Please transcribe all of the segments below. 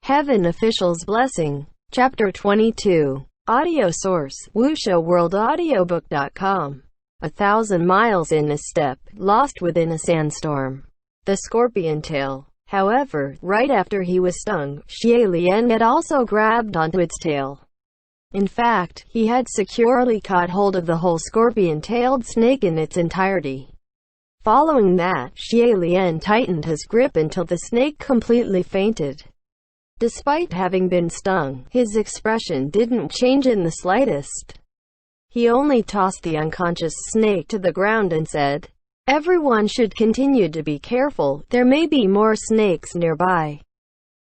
Heaven Official's Blessing. Chapter 22. Audio source: WuXiaWorldAudiobook.com. 1,000 miles in a steppe, lost within a sandstorm. The scorpion tail. However, right after he was stung, Xie Lian had also grabbed onto its tail. In fact, he had securely caught hold of the whole scorpion-tailed snake in its entirety. Following that, Xie Lian tightened his grip until the snake completely fainted. Despite having been stung, his expression didn't change in the slightest. He only tossed the unconscious snake to the ground and said, "Everyone should continue to be careful, there may be more snakes nearby."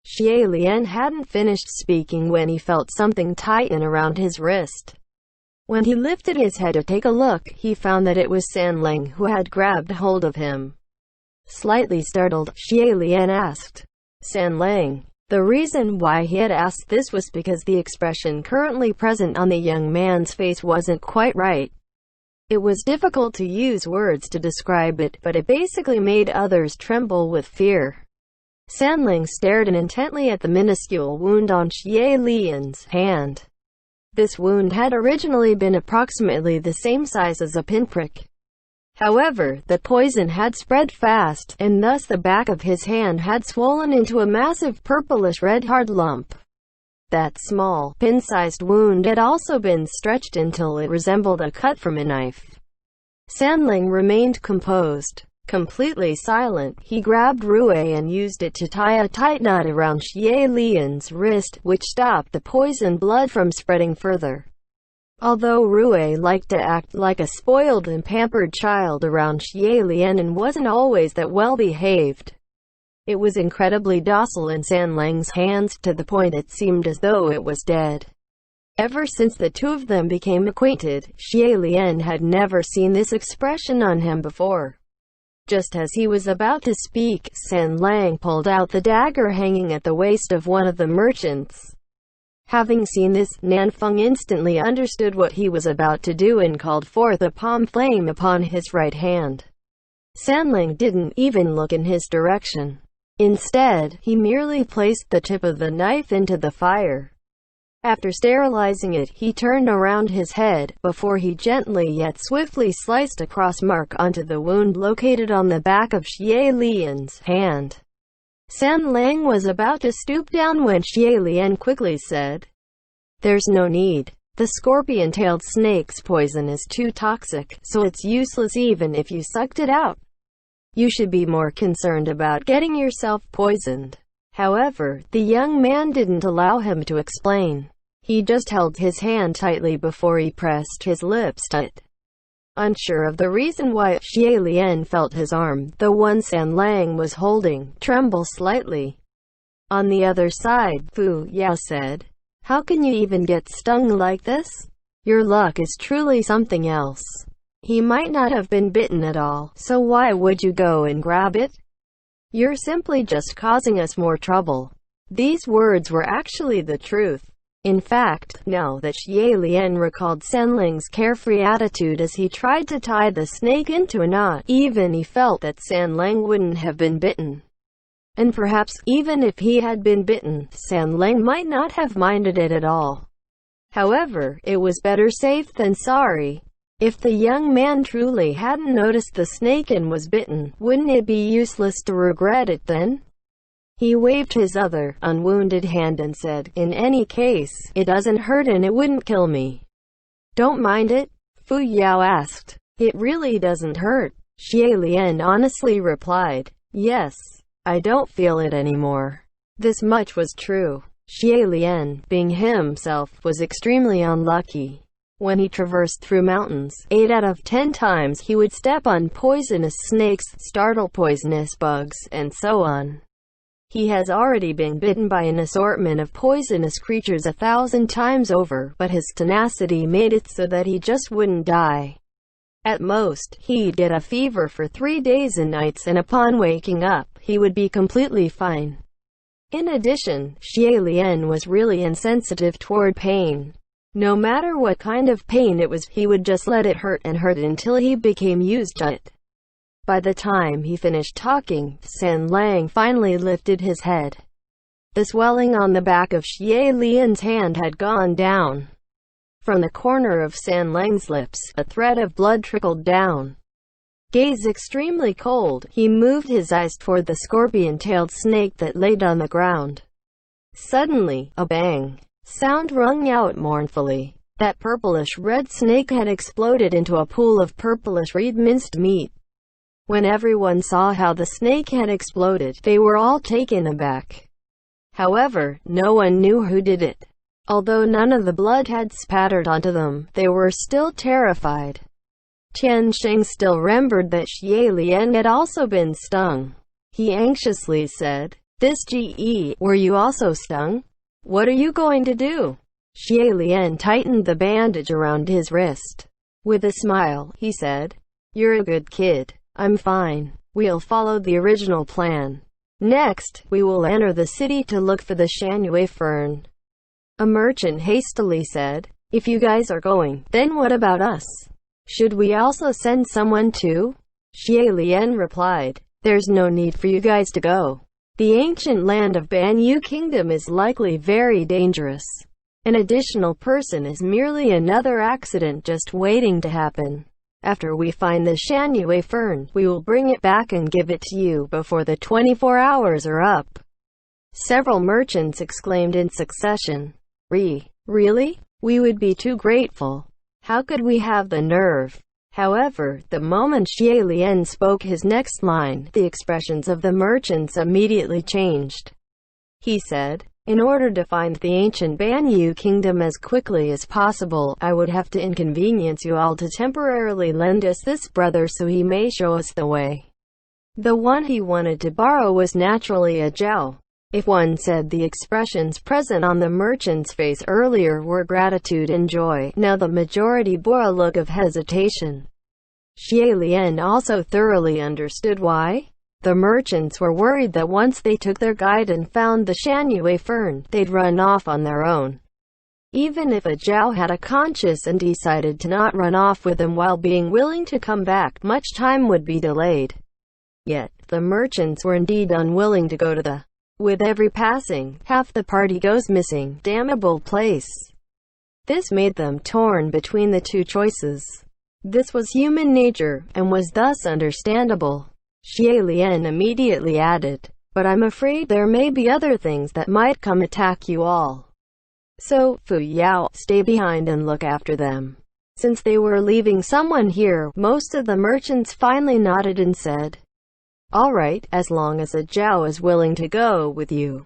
Xie Lian hadn't finished speaking when he felt something tighten around his wrist. When he lifted his head to take a look, he found that it was San Lang who had grabbed hold of him. Slightly startled, Xie Lian asked, "San Lang?" The reason why he had asked this was because the expression currently present on the young man's face wasn't quite right. It was difficult to use words to describe it, but it basically made others tremble with fear. San Lang stared intently at the minuscule wound on Xie Lian's hand. This wound had originally been approximately the same size as a pinprick. However, the poison had spread fast, and thus the back of his hand had swollen into a massive purplish-red hard lump. That small, pin-sized wound had also been stretched until it resembled a cut from a knife. San Lang remained composed. Completely silent, he grabbed Rue and used it to tie a tight knot around Xie Lian's wrist, which stopped the poison blood from spreading further. Although Rue liked to act like a spoiled and pampered child around Xie Lian and wasn't always that well-behaved, it was incredibly docile in San Lang's hands, to the point it seemed as though it was dead. Ever since the two of them became acquainted, Xie Lian had never seen this expression on him before. Just as he was about to speak, San Lang pulled out the dagger hanging at the waist of one of the merchants. Having seen this, Nanfeng instantly understood what he was about to do and called forth a palm flame upon his right hand. San Lang didn't even look in his direction. Instead, he merely placed the tip of the knife into the fire. After sterilizing it, he turned around his head, before he gently yet swiftly sliced a cross mark onto the wound located on the back of Xie Lian's hand. San Lang was about to stoop down when Xie Lian quickly said, "There's no need. The scorpion-tailed snake's poison is too toxic, so it's useless even if you sucked it out. You should be more concerned about getting yourself poisoned." However, the young man didn't allow him to explain. He just held his hand tightly before he pressed his lips to it. Unsure of the reason why, Xie Lian felt his arm, the one San Lang was holding, tremble slightly. On the other side, Fu Yao said, "How can you even get stung like this? Your luck is truly something else. He might not have been bitten at all, so why would you go and grab it? You're simply just causing us more trouble." These words were actually the truth. In fact, now that Xie Lian recalled San Lang's carefree attitude as he tried to tie the snake into a knot, even he felt that San Lang wouldn't have been bitten. And perhaps, even if he had been bitten, San Lang might not have minded it at all. However, it was better safe than sorry. If the young man truly hadn't noticed the snake and was bitten, wouldn't it be useless to regret it then? He waved his other, unwounded hand and said, "In any case, it doesn't hurt and it wouldn't kill me." "Don't mind it?" Fu Yao asked. "It really doesn't hurt," Xie Lian honestly replied. "Yes, I don't feel it anymore." This much was true. Xie Lian, being himself, was extremely unlucky. When he traversed through mountains, 8 out of 10 times he would step on poisonous snakes, startle poisonous bugs, and so on. He has already been bitten by an assortment of poisonous creatures 1,000 times over, but his tenacity made it so that he just wouldn't die. At most, he'd get a fever for 3 days and nights, and upon waking up, he would be completely fine. In addition, Xie Lian was really insensitive toward pain. No matter what kind of pain it was, he would just let it hurt and hurt until he became used to it. By the time he finished talking, San Lang finally lifted his head. The swelling on the back of Xie Lian's hand had gone down. From the corner of San Lang's lips, a thread of blood trickled down. Gaze extremely cold, he moved his eyes toward the scorpion-tailed snake that laid on the ground. Suddenly, a bang sound rung out mournfully. That purplish-red snake had exploded into a pool of purplish-red minced meat. When everyone saw how the snake had exploded, they were all taken aback. However, no one knew who did it. Although none of the blood had spattered onto them, they were still terrified. Tian Sheng still remembered that Xie Lian had also been stung. He anxiously said, "This GE, were you also stung? What are you going to do?" Xie Lian tightened the bandage around his wrist. With a smile, he said, "You're a good kid. I'm fine. We'll follow the original plan. Next, we will enter the city to look for the Shangyue fern." A merchant hastily said, "If you guys are going, then what about us? Should we also send someone too?" Xie Lian replied, "There's no need for you guys to go. The ancient land of Banyu Kingdom is likely very dangerous. An additional person is merely another accident just waiting to happen. After we find the Shangyue fern, we will bring it back and give it to you before the 24 hours are up." Several merchants exclaimed in succession, Really? We would be too grateful. How could we have the nerve?" However, the moment Xie Lian spoke his next line, the expressions of the merchants immediately changed. He said, "In order to find the ancient Banyu Kingdom as quickly as possible, I would have to inconvenience you all to temporarily lend us this brother so he may show us the way." The one he wanted to borrow was naturally a Zhao. If one said the expressions present on the merchant's face earlier were gratitude and joy, now the majority bore a look of hesitation. Xie Lian also thoroughly understood why. The merchants were worried that once they took their guide and found the Shangyue fern, they'd run off on their own. Even if a Zhao had a conscience and decided to not run off with them while being willing to come back, much time would be delayed. Yet, the merchants were indeed unwilling to go to the "with every passing, half the party goes missing" damnable place. This made them torn between the two choices. This was human nature, and was thus understandable. Xie Lian immediately added, "But I'm afraid there may be other things that might come attack you all. So, Fu Yao, stay behind and look after them." Since they were leaving someone here, most of the merchants finally nodded and said, "All right, as long as a Zhao is willing to go with you."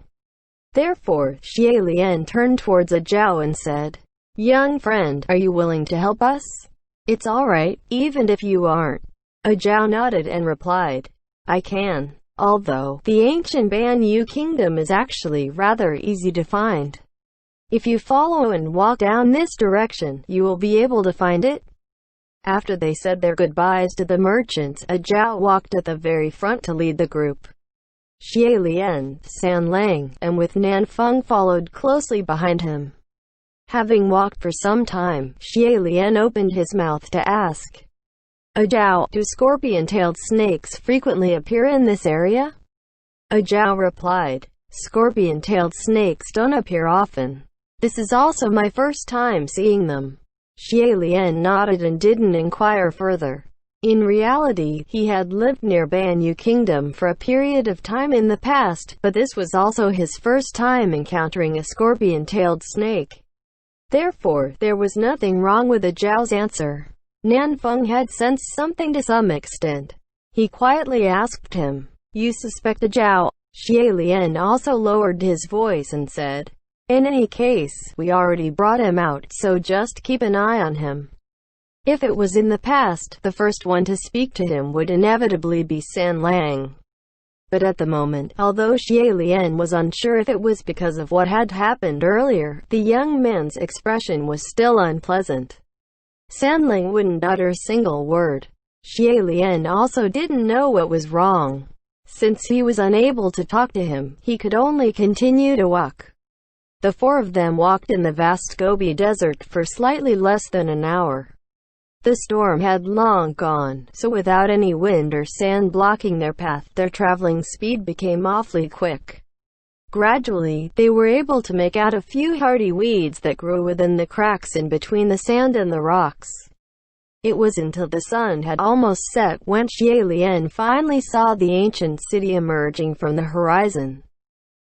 Therefore, Xie Lian turned towards a Zhao and said, "Young friend, are you willing to help us? It's all right, even if you aren't." A Zhao nodded and replied, "I can. Although, the ancient Banyu Kingdom is actually rather easy to find. If you follow and walk down this direction, you will be able to find it." After they said their goodbyes to the merchants, a Zhao walked at the very front to lead the group. Xie Lian, San Lang, and with Nanfeng followed closely behind him. Having walked for some time, Xie Lian opened his mouth to ask, "A Zhao, do scorpion-tailed snakes frequently appear in this area?" A Zhao replied, "Scorpion-tailed snakes don't appear often. This is also my first time seeing them." Xie Lian nodded and didn't inquire further. In reality, he had lived near Banyu Kingdom for a period of time in the past, but this was also his first time encountering a scorpion-tailed snake. Therefore, there was nothing wrong with the Zhao's answer. Nanfeng had sensed something to some extent. He quietly asked him, "You suspect a Zhao?" Xie Lian also lowered his voice and said, "In any case, we already brought him out, so just keep an eye on him." If it was in the past, the first one to speak to him would inevitably be San Lang. But at the moment, although Xie Lian was unsure if it was because of what had happened earlier, the young man's expression was still unpleasant. San Lang wouldn't utter a single word. Xie Lian also didn't know what was wrong. Since he was unable to talk to him, he could only continue to walk. The four of them walked in the vast Gobi Desert for slightly less than an hour. The storm had long gone, so without any wind or sand blocking their path, their traveling speed became awfully quick. Gradually, they were able to make out a few hardy weeds that grew within the cracks in between the sand and the rocks. It was until the sun had almost set when Xie Lian finally saw the ancient city emerging from the horizon.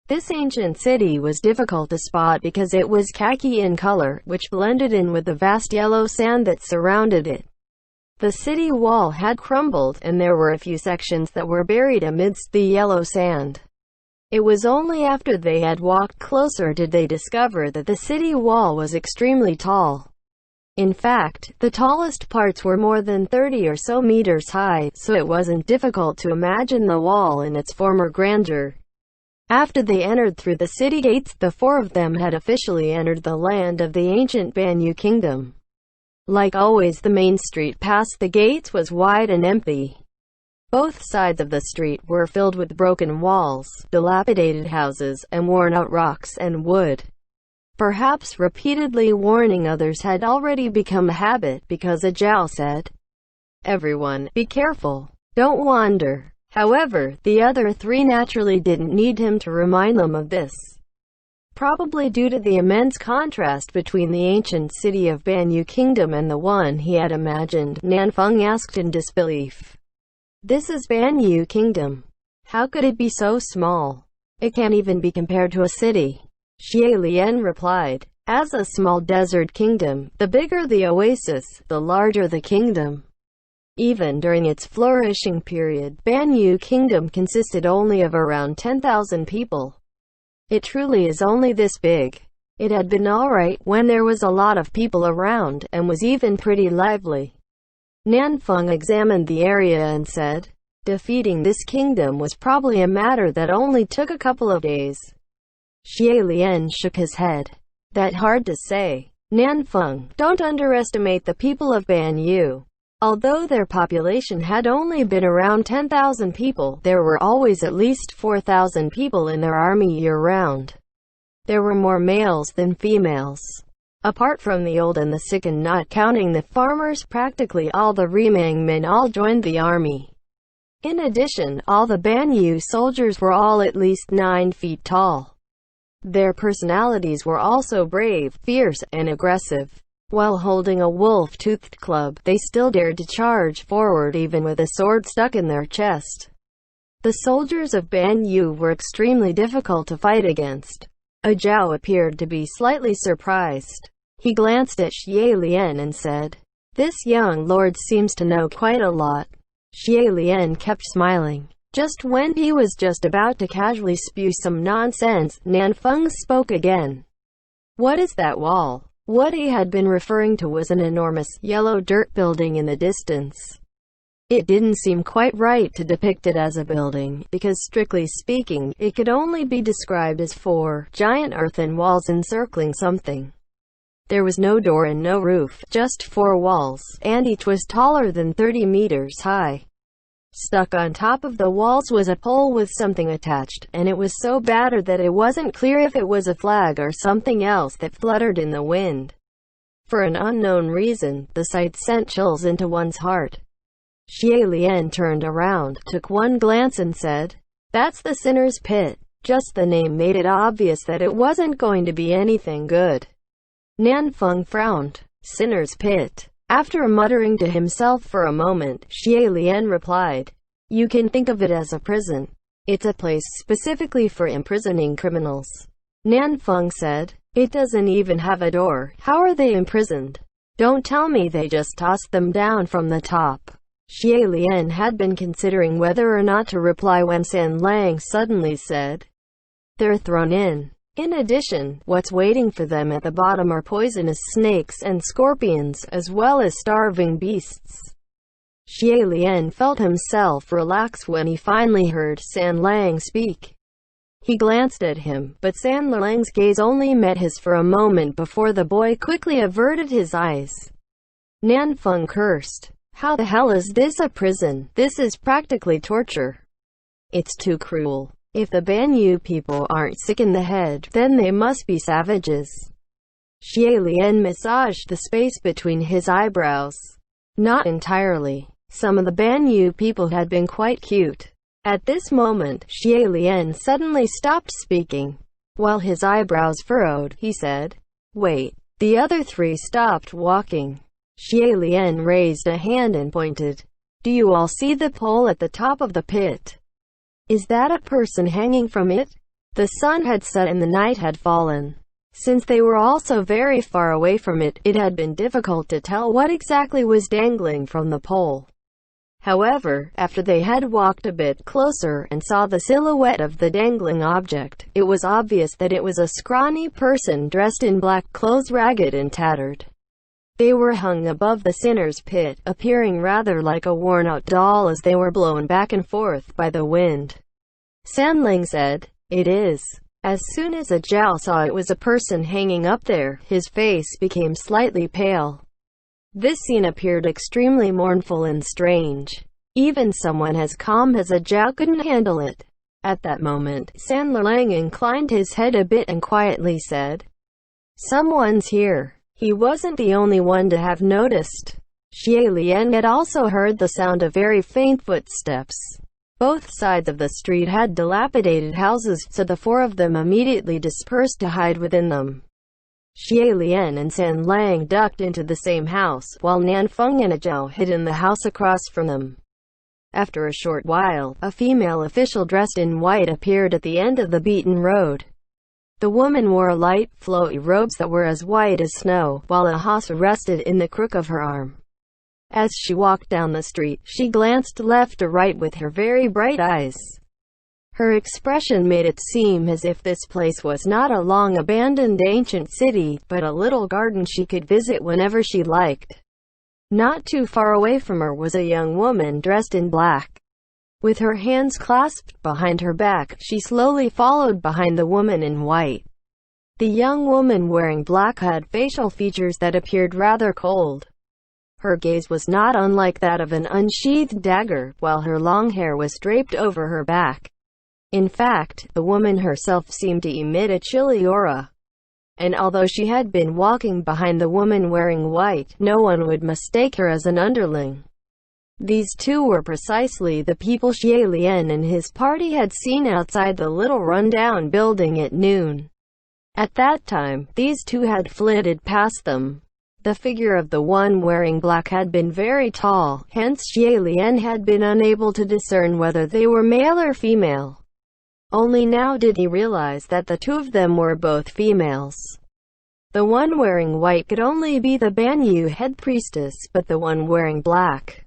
This ancient city was difficult to spot because it was khaki in color, which blended in with the vast yellow sand that surrounded it. The city wall had crumbled, and there were a few sections that were buried amidst the yellow sand. It was only after they had walked closer did they discover that the city wall was extremely tall. In fact, the tallest parts were more than 30 or so meters high, so it wasn't difficult to imagine the wall in its former grandeur. After they entered through the city gates, the four of them had officially entered the land of the ancient Banyu kingdom. Like always, the main street past the gates was wide and empty. Both sides of the street were filled with broken walls, dilapidated houses, and worn-out rocks and wood. Perhaps repeatedly warning others had already become a habit, because Zhao said, "Everyone, be careful. Don't wander." However, the other three naturally didn't need him to remind them of this. Probably due to the immense contrast between the ancient city of Banyu Kingdom and the one he had imagined, Nanfeng asked in disbelief. "This is Banyu Kingdom. How could it be so small? It can't even be compared to a city." Xie Lian replied, "As a small desert kingdom, the bigger the oasis, the larger the kingdom. Even during its flourishing period, Banyu Kingdom consisted only of around 10,000 people. It truly is only this big. It had been alright when there was a lot of people around, and was even pretty lively." Nanfeng examined the area and said, "Defeating this kingdom was probably a matter that only took a couple of days." Xie Lian shook his head. "That hard to say. Nanfeng, don't underestimate the people of Banyu. Although their population had only been around 10,000 people, there were always at least 4,000 people in their army year-round. There were more males than females. Apart from the old and the sick and not counting the farmers, practically all the Remang men all joined the army. In addition, all the Banyu soldiers were all at least 9 feet tall. Their personalities were also brave, fierce, and aggressive. While holding a wolf-toothed club, they still dared to charge forward even with a sword stuck in their chest. The soldiers of Banyu were extremely difficult to fight against. Zhao appeared to be slightly surprised. He glanced at Xie Lian and said, "This young lord seems to know quite a lot." Xie Lian kept smiling. Just when he was just about to casually spew some nonsense, Nanfeng spoke again. "What is that wall?" What he had been referring to was an enormous, yellow dirt building in the distance. It didn't seem quite right to depict it as a building, because strictly speaking, it could only be described as 4 giant earthen walls encircling something. There was no door and no roof, just 4 walls, and each was taller than 30 meters high. Stuck on top of the walls was a pole with something attached, and it was so battered that it wasn't clear if it was a flag or something else that fluttered in the wind. For an unknown reason, the sight sent chills into one's heart. Xie Lian turned around, took one glance and said, "That's the Sinner's Pit." Just the name made it obvious that it wasn't going to be anything good. Nanfeng frowned. "Sinner's Pit." After muttering to himself for a moment, Xie Lian replied, "You can think of it as a prison. It's a place specifically for imprisoning criminals." Nanfeng said, "It doesn't even have a door. How are they imprisoned? Don't tell me they just tossed them down from the top." Xie Lian had been considering whether or not to reply when San Lang suddenly said, "They're thrown in. In addition, what's waiting for them at the bottom are poisonous snakes and scorpions, as well as starving beasts." Xie Lian felt himself relax when he finally heard San Lang speak. He glanced at him, but San Lang's gaze only met his for a moment before the boy quickly averted his eyes. Nanfeng cursed. "How the hell is this a prison? This is practically torture. It's too cruel. If the Banyu people aren't sick in the head, then they must be savages." Xie Lian massaged the space between his eyebrows. "Not entirely. Some of the Banyu people had been quite cute. At this moment, Xie Lian suddenly stopped speaking. While his eyebrows furrowed, he said, "Wait." The other three stopped walking. Xie Lian raised a hand and pointed. "Do you all see the pole at the top of the pit? Is that a person hanging from it?" The sun had set and the night had fallen. Since they were all so very far away from it, it had been difficult to tell what exactly was dangling from the pole. However, after they had walked a bit closer and saw the silhouette of the dangling object, it was obvious that it was a scrawny person dressed in black clothes, ragged and tattered. They were hung above the sinner's pit, appearing rather like a worn-out doll as they were blown back and forth by the wind. Sanling said, "It is." As soon as Zhao saw it was a person hanging up there, his face became slightly pale. This scene appeared extremely mournful and strange. Even someone as calm as Zhao couldn't handle it. At that moment, San Lang inclined his head a bit and quietly said, "Someone's here." He wasn't the only one to have noticed. Xie Lian had also heard the sound of very faint footsteps. Both sides of the street had dilapidated houses, so the four of them immediately dispersed to hide within them. Xie Lian and San Lang ducked into the same house, while Nanfeng and Zhao hid in the house across from them. After a short while, a female official dressed in white appeared at the end of the beaten road. The woman wore light, flowy robes that were as white as snow, while a hasa rested in the crook of her arm. As she walked down the street, she glanced left to right with her very bright eyes. Her expression made it seem as if this place was not a long-abandoned ancient city, but a little garden she could visit whenever she liked. Not too far away from her was a young woman dressed in black. With her hands clasped behind her back, she slowly followed behind the woman in white. The young woman wearing black had facial features that appeared rather cold. Her gaze was not unlike that of an unsheathed dagger, while her long hair was draped over her back. In fact, the woman herself seemed to emit a chilly aura. And although she had been walking behind the woman wearing white, no one would mistake her as an underling. These two were precisely the people Xie Lian and his party had seen outside the little run-down building at noon. At that time, these two had flitted past them. The figure of the one wearing black had been very tall, hence Xie Lian had been unable to discern whether they were male or female. Only now did he realize that the two of them were both females. The one wearing white could only be the Banyu head priestess, but the one wearing black,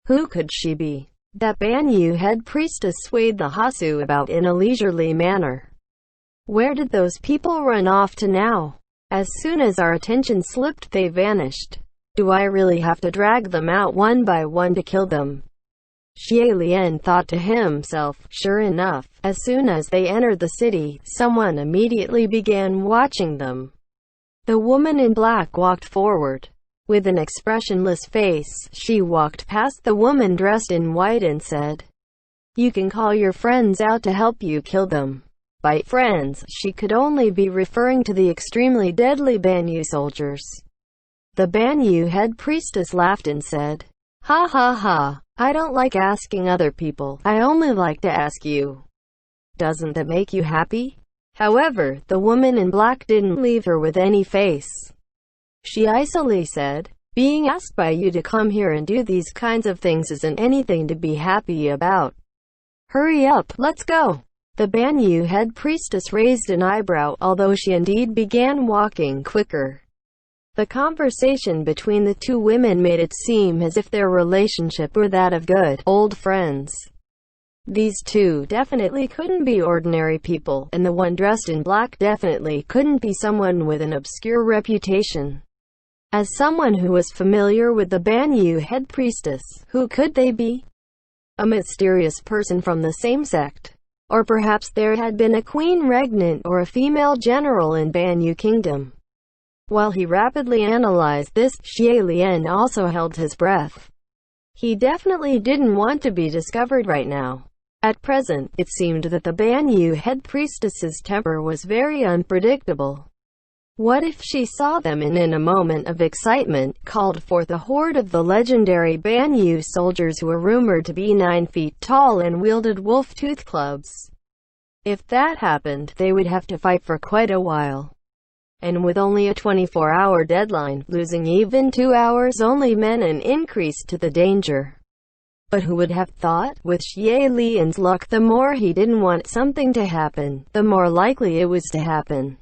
who could she be? That Banyu head priestess swayed the Hasu about in a leisurely manner. Where did those people run off to now? As soon as our attention slipped, they vanished. Do I really have to drag them out one by one to kill them? Xie Lian thought to himself. Sure enough, as soon as they entered the city, someone immediately began watching them. The woman in black walked forward. With an expressionless face, she walked past the woman dressed in white and said, "You can call your friends out to help you kill them." By friends, she could only be referring to the extremely deadly Banyu soldiers. The Banyu head priestess laughed and said, "Ha ha ha. I don't like asking other people, I only like to ask you. Doesn't that make you happy?" However, the woman in black didn't leave her with any face. She icily said, "Being asked by you to come here and do these kinds of things isn't anything to be happy about. Hurry up, let's go." The Banyu head priestess raised an eyebrow, although she indeed began walking quicker. The conversation between the two women made it seem as if their relationship were that of good, old friends. These two definitely couldn't be ordinary people, and the one dressed in black definitely couldn't be someone with an obscure reputation. As someone who was familiar with the Banyu head priestess, who could they be? A mysterious person from the same sect? Or perhaps there had been a queen regnant or a female general in Banyu Kingdom. While he rapidly analyzed this, Xie Lian also held his breath. He definitely didn't want to be discovered right now. At present, it seemed that the Banyu head priestess's temper was very unpredictable. What if she saw them and in a moment of excitement, called forth a horde of the legendary Banyu soldiers who were rumored to be 9 feet tall and wielded wolf-tooth clubs? If that happened, they would have to fight for quite a while. And with only a 24-hour deadline, losing even 2 hours only meant an increase to the danger. But who would have thought? With Xie Lian's luck, the more he didn't want something to happen, the more likely it was to happen.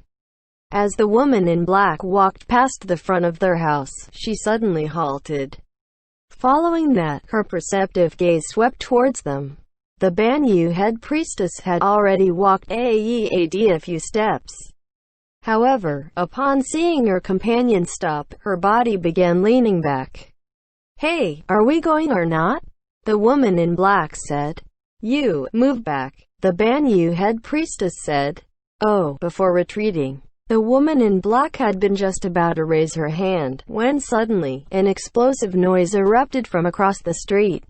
As the woman in black walked past the front of their house, she suddenly halted. Following that, her perceptive gaze swept towards them. The Banyu head priestess had already walked a few steps. However, upon seeing her companion stop, her body began leaning back. "Hey, are we going or not?" the woman in black said. "You, move back," the Banyu head priestess said. "Oh," before retreating. The woman in black had been just about to raise her hand, when suddenly, an explosive noise erupted from across the street.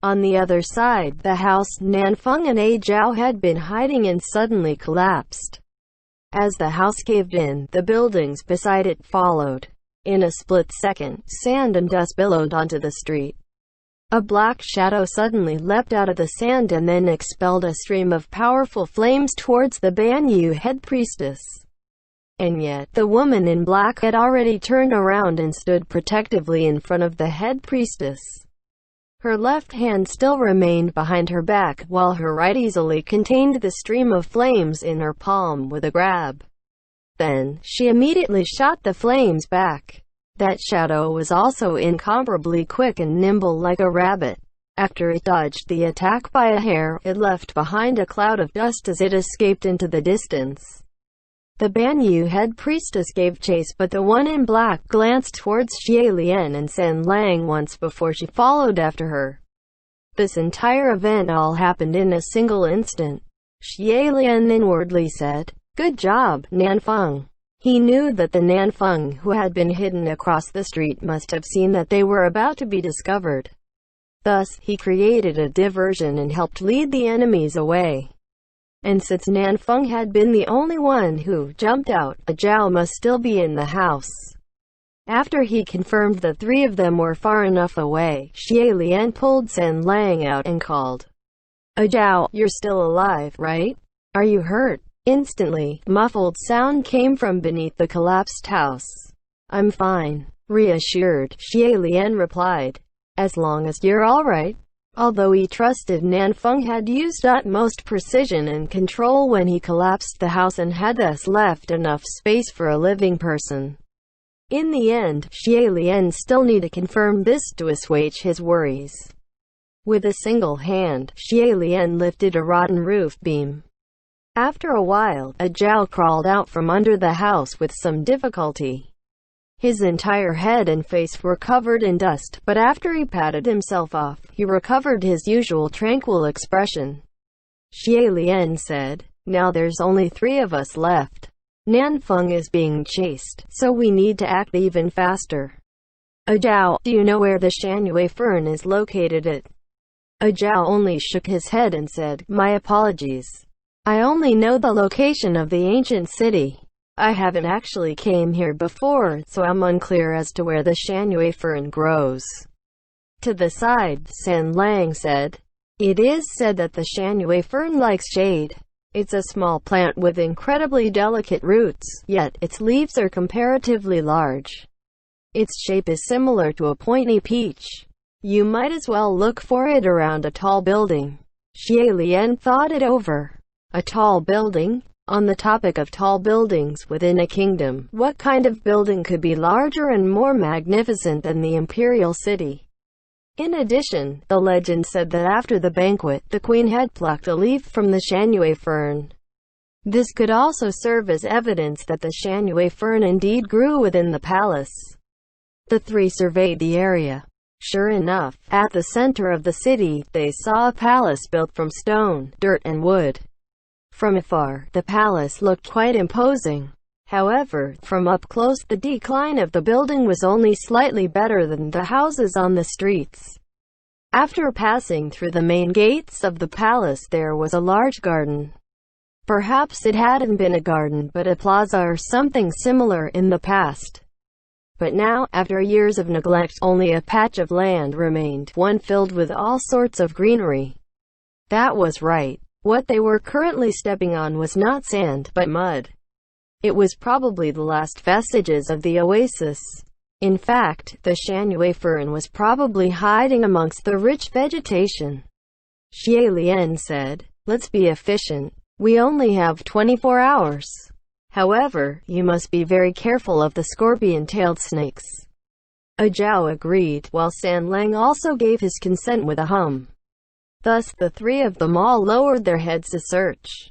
On the other side, the house Nanfeng and A Zhao had been hiding in suddenly collapsed. As the house caved in, the buildings beside it followed. In a split second, sand and dust billowed onto the street. A black shadow suddenly leapt out of the sand and then expelled a stream of powerful flames towards the Banyu head priestess. And yet, the woman in black had already turned around and stood protectively in front of the head priestess. Her left hand still remained behind her back, while her right easily contained the stream of flames in her palm with a grab. Then, she immediately shot the flames back. That shadow was also incomparably quick and nimble like a rabbit. After it dodged the attack by a hair, it left behind a cloud of dust as it escaped into the distance. The Banyu head priestess gave chase, but the one in black glanced towards Xie Lian and Sen Lang once before she followed after her. This entire event all happened in a single instant. Xie Lian inwardly said, "Good job, Nanfeng." He knew that the Nanfeng who had been hidden across the street must have seen that they were about to be discovered. Thus, he created a diversion and helped lead the enemies away. And since Nanfeng had been the only one who jumped out, A Zhao must still be in the house. After he confirmed the 3 of them were far enough away, Xie Lian pulled Sen Lang out and called, "A Zhao, you're still alive, right? Are you hurt?" Instantly, muffled sound came from beneath the collapsed house. "I'm fine." Reassured, Xie Lian replied, "As long as you're alright." Although he trusted Nanfeng had used utmost precision and control when he collapsed the house and had thus left enough space for a living person. In the end, Xie Lian still needed to confirm this to assuage his worries. With a single hand, Xie Lian lifted a rotten roof beam. After a while, A Zhao crawled out from under the house with some difficulty. His entire head and face were covered in dust, but after he patted himself off, he recovered his usual tranquil expression. Xie Lian said, "Now there's only 3 of us left. Nanfeng is being chased, so we need to act even faster. A Zhao, do you know where the Shanwei Fern is located at?" A Zhao only shook his head and said, "My apologies. I only know the location of the ancient city. I haven't actually came here before, so I'm unclear as to where the Shanwei Fern grows." To the side, Sen Lang said, "It is said that the Shanwei Fern likes shade. It's a small plant with incredibly delicate roots, yet its leaves are comparatively large. Its shape is similar to a pointy peach. You might as well look for it around a tall building." Xie Lian thought it over. A tall building? On the topic of tall buildings within a kingdom, what kind of building could be larger and more magnificent than the imperial city? In addition, the legend said that after the banquet, the queen had plucked a leaf from the Shanwei Fern. This could also serve as evidence that the Shanwei Fern indeed grew within the palace. The 3 surveyed the area. Sure enough, at the center of the city, they saw a palace built from stone, dirt and wood. From afar, the palace looked quite imposing. However, from up close, the decline of the building was only slightly better than the houses on the streets. After passing through the main gates of the palace, there was a large garden. Perhaps it hadn't been a garden but a plaza or something similar in the past. But now, after years of neglect, only a patch of land remained, one filled with all sorts of greenery. That was right. What they were currently stepping on was not sand, but mud. It was probably the last vestiges of the oasis. In fact, the Shanwei fern was probably hiding amongst the rich vegetation. Xie Lian said, "Let's be efficient. We only have 24 hours. However, you must be very careful of the scorpion-tailed snakes." Zhao agreed, while San Lang also gave his consent with a hum. Thus, the three of them all lowered their heads to search.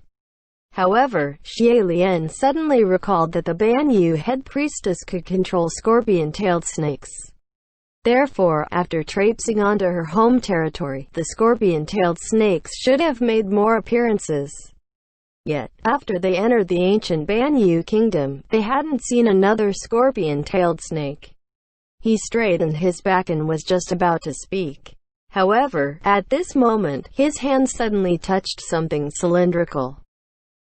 However, Xie Lian suddenly recalled that the Banyu head priestess could control scorpion-tailed snakes. Therefore, after traipsing onto her home territory, the scorpion-tailed snakes should have made more appearances. Yet, after they entered the ancient Banyu kingdom, they hadn't seen another scorpion-tailed snake. He straightened his back and was just about to speak. However, at this moment, his hand suddenly touched something cylindrical.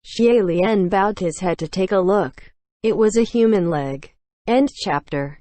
Xie Lian bowed his head to take a look. It was a human leg. End chapter.